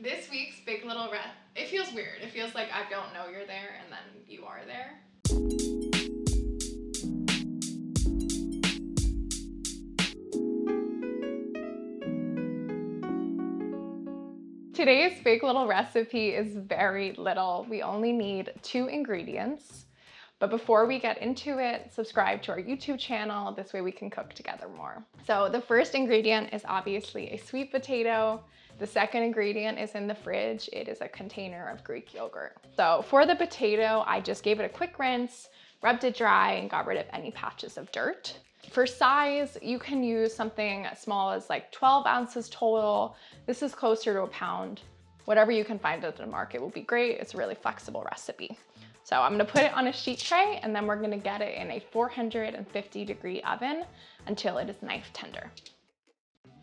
This week's Big Little Red. It feels weird. It feels like I don't know you're there and then you are there. Today's Big Little recipe is very little. We only need 2 ingredients. But before we get into it, subscribe to our YouTube channel. This way we can cook together more. So the first ingredient is obviously a sweet potato. The second ingredient is in the fridge. It is a container of Greek yogurt. So for the potato, I just gave it a quick rinse, rubbed it dry, and got rid of any patches of dirt. For size, you can use something as small as like 12 ounces total. This is closer to a pound. Whatever you can find at the market will be great. It's a really flexible recipe. So I'm gonna put it on a sheet tray and then we're gonna get it in a 450-degree oven until it is knife tender.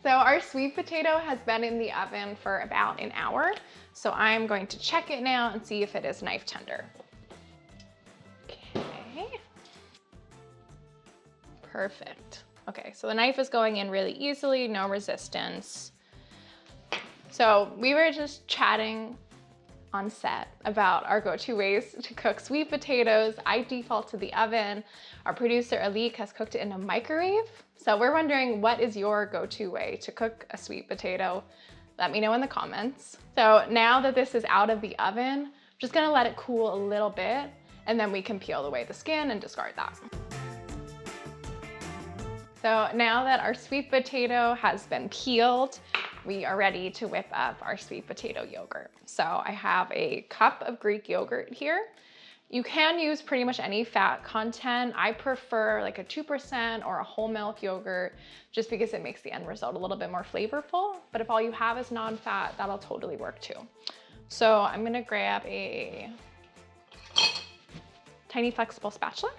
So our sweet potato has been in the oven for about an hour. So I'm going to check it now and see if it is knife tender. Okay. Perfect. Okay, so the knife is going in really easily, no resistance. So we were just chatting on set about our go-to ways to cook sweet potatoes. I default to the oven. Our producer Alik has cooked it in a microwave. So we're wondering, what is your go-to way to cook a sweet potato? Let me know in the comments. So now that this is out of the oven, I'm just gonna let it cool a little bit and then we can peel away the skin and discard that. So now that our sweet potato has been peeled, we are ready to whip up our sweet potato yogurt. So I have a cup of Greek yogurt here. You can use pretty much any fat content. I prefer like a 2% or a whole milk yogurt just because it makes the end result a little bit more flavorful. But if all you have is non-fat, that'll totally work too. So I'm gonna grab a tiny flexible spatula.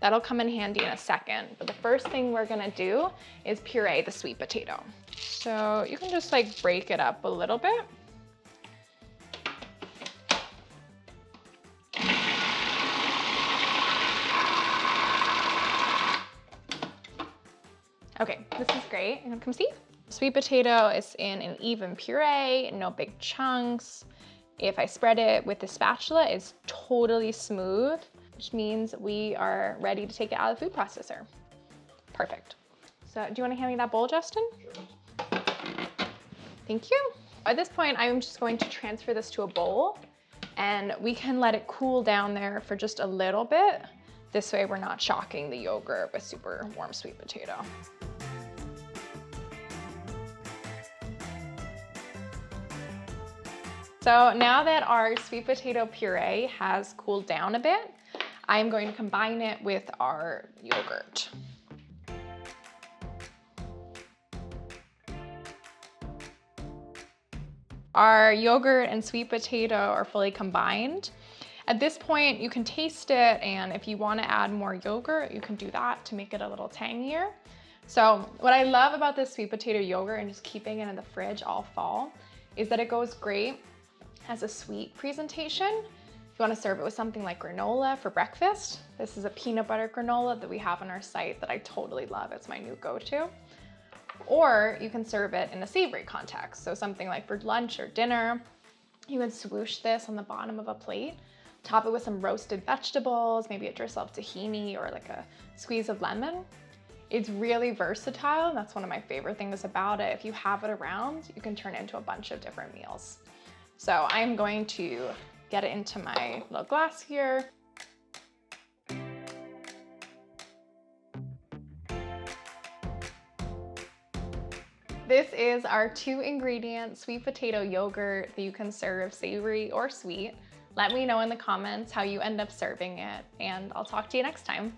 That'll come in handy in a second. But the first thing we're gonna do is puree the sweet potato. So you can just like break it up a little bit. Okay, this is great. You wanna come see? Sweet potato is in an even puree, no big chunks. If I spread it with the spatula, it's totally smooth, which means we are ready to take it out of the food processor. Perfect. So do you wanna hand me that bowl, Justin? Sure. Thank you. At this point, I'm just going to transfer this to a bowl and we can let it cool down there for just a little bit. This way we're not shocking the yogurt with super warm sweet potato. So now that our sweet potato puree has cooled down a bit, I'm going to combine it with our yogurt. Our yogurt and sweet potato are fully combined. At this point, you can taste it, and if you want to add more yogurt, you can do that to make it a little tangier. So what I love about this sweet potato yogurt and just keeping it in the fridge all fall is that it goes great as a sweet presentation. If you want to serve it with something like granola for breakfast, this is a peanut butter granola that we have on our site that I totally love. It's my new go-to. Or you can serve it in a savory context. So something like for lunch or dinner, you would swoosh this on the bottom of a plate, top it with some roasted vegetables, maybe a drizzle of tahini or like a squeeze of lemon. It's really versatile. That's one of my favorite things about it. If you have it around, you can turn it into a bunch of different meals. So I'm going to get it into my little glass here. This is our 2-ingredient sweet potato yogurt that you can serve savory or sweet. Let me know in the comments how you end up serving it, and I'll talk to you next time.